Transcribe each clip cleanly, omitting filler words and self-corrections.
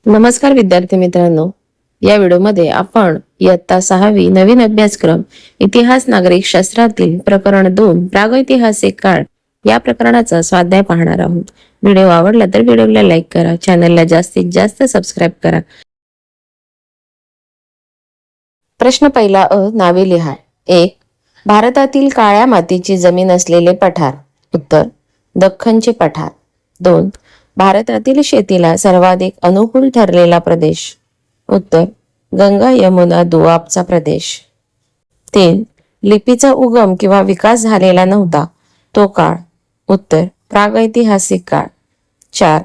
नमस्कार विद्यार्थी मित्रांनो, या व्हिडिओमध्ये आपण इयत्ता 6वी नवीन अभ्यासक्रम इतिहास नागरिक शास्त्रातील प्रकरण 2 प्रागैतिहासिक काळ या प्रकरणाचा स्वाध्याय पाहणार आहोत. व्हिडिओ आवडला तर व्हिडिओला लाईक करा, चॅनलला जास्तीत जास्त सबस्क्राईब करा. प्रश्न पहिला नावे लिहा. 1. भारतातील काळ्या मातीची जमीन असलेले पठार. उत्तर दख्खनचे पठार. 2. भारतातील शेतीला सर्वाधिक अनुकूल ठरलेला प्रदेश. उत्तर गंगा यमुना दुआबचा प्रदेश. 3. लिपीचा उगम किंवा विकास झालेला नव्हता तो काळ. उत्तर प्रागैतिहासिक काळ. 4.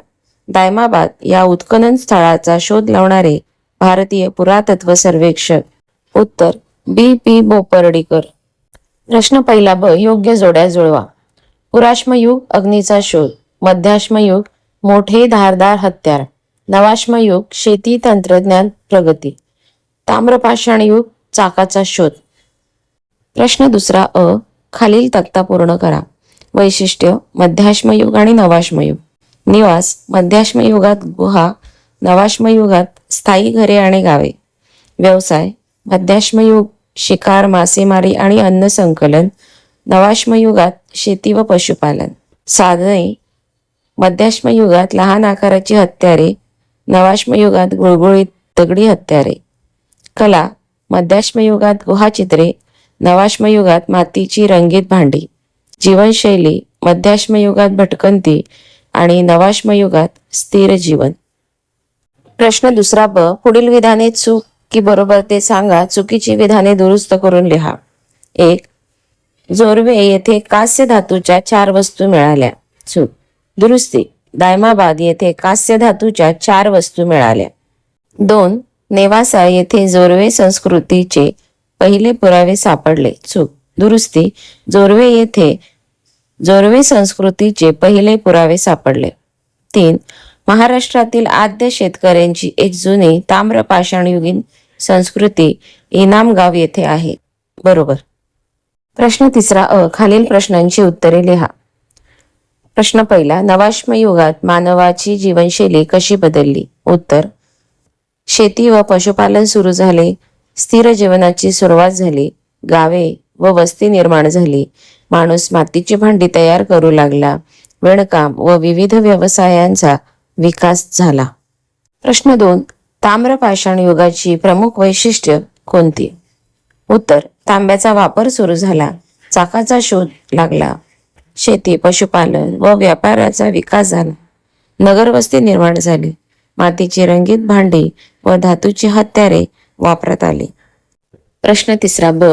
दायमाबाद या उत्खनन स्थळाचा शोध लावणारे भारतीय पुरातत्व सर्वेक्षक. उत्तर B.P. बोपर्डीकर. प्रश्न पहिला ब योग्य जोड्या जुळवा. पुराश्मयुग अग्नीचा शोध. मध्याश्मयुग मोठे धारदार हत्यार. नवाश्मयुग शेती तंत्रज्ञान प्रगती. ताम्रपाषाण युग चाकाचा शोध. प्रश्न दुसरा अ खालील तक्ता पूर्ण करा. वैशिष्ट्य मध्याश्मयुग आणि नवाश्मयुग. निवास मध्याश्मयुगात गुहा, नवाश्मयुगात स्थायी घरे आणि गावे. व्यवसाय मध्याश्मयुग शिकार, मासेमारी आणि अन्न संकलन. नवाश्मयुगात शेती व पशुपालन. साधने मध्याश्मयुगात लहान आकाराची हत्यारे, नवाश्मयुगात गुळगुळीत दगडी हत्यारे. कला मध्याश्मयुगात गुहाचित्रे, नवाश्मयुगात मातीची रंगीत भांडी. जीवनशैली मध्याश्मयुगात भटकंती आणि नवाश्मयुगात स्थिर जीवन. प्रश्न दुसरा ब पुढील विधाने चूक की बरोबर ते सांगा. चुकीची विधाने दुरुस्त करून लिहा. 1. जोरवे येथे कास्य धातूच्या 4 वस्तू मिळाल्या. चूक. दुरुस्ती दायमाबाद येथे कास्य धातूच्या 4 वस्तू मिळाल्या. 2. नेवासा येथे जोरवे संस्कृतीचे पहिले पुरावे सापडले. चूक. दुरुस्ती जोरवे येथे जोरवे संस्कृतीचे पहिले पुरावे सापडले. 3. महाराष्ट्रातील आद्य शेतकऱ्यांची एक जुनी ताम्रपाषाणयुगीन संस्कृती इनामगाव येथे आहे. बरोबर. प्रश्न तिसरा अ खालील प्रश्नांची उत्तरे लिहा. प्रश्न पहिला नवाश्मयुगात मानवाची जीवनशैली कशी बदलली. उत्तर शेती व पशुपालन सुरू झाले, स्थिर जीवनाची सुरुवात झाली, गावे व वस्ती निर्माण झाली, माणूस मातीची भांडी तयार करू लागला, विणकाम व विविध व्यवसायांचा विकास झाला. प्रश्न 2 ताम्रपाषाण युगाची प्रमुख वैशिष्ट्य कोणती. उत्तर तांब्याचा वापर सुरू झाला, चाकाचा शोध लागला, शेती पशुपालन व व्यापाराचा विकास झाला, नगरवस्ती निर्माण झाली, मातीची रंगीत भांडी व धातूची हत्यारे वापरात आली. प्रश्न तिसरा ब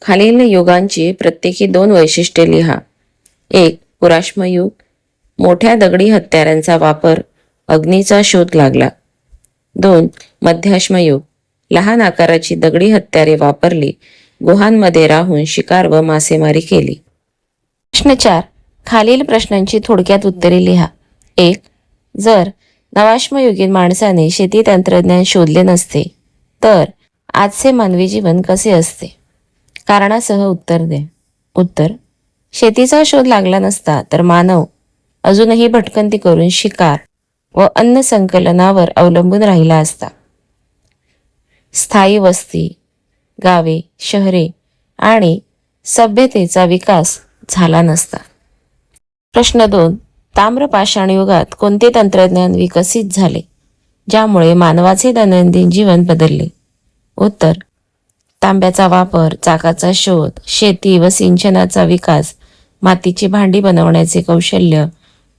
खालील युगांची प्रत्येकी 2 वैशिष्ट्ये लिहा. 1. पुराश्मयुग मोठ्या दगडी हत्यारांचा वापर, अग्नीचा शोध लागला. 2. मध्याश्मयुग लहान आकाराची दगडी हत्यारे वापरली, गुहांमध्ये राहून शिकार व मासेमारी केली. प्रश्न 4 खालील प्रश्नांची थोडक्यात उत्तरे लिहा. 1. जर नवाश्मयुगीन माणसाने शेती तंत्रज्ञान शोधले नसते तर आजचे मानवी जीवन कसे असते. कारणासह उत्तर दे. उत्तर शेतीचा शोध लागला नसता तर मानव अजूनही भटकंती करून शिकार व अन्न संकलनावर अवलंबून राहिला असता. स्थायी वस्ती, गावे, शहरे आणि सभ्यतेचा विकास झाला नसता. प्रश्न 2 ताम्रपाषाण युगात कोणते तंत्रज्ञान विकसित झाले ज्यामुळे मानवाचे दैनंदिन जीवन बदलले. उत्तर तांब्याचा वापर, चाकाचा शोध, शेती व सिंचनाचा विकास, मातीची भांडी बनवण्याचे कौशल्य,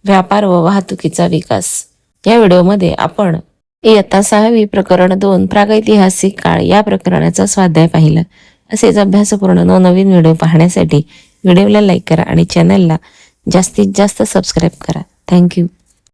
व्यापार व वाहतुकीचा विकास. या व्हिडिओमध्ये आपण इयत्ता 6वी प्रकरण 2 प्रागैतिहासिक काळ या प्रकरणाचा स्वाध्याय पाहिला. असेच अभ्यासपूर्ण नवनवीन व्हिडिओ पाहण्यासाठी व्हिडिओला लाईक करा आणि चॅनलला जास्तीत जास्त सबस्क्राईब करा. थँक्यू.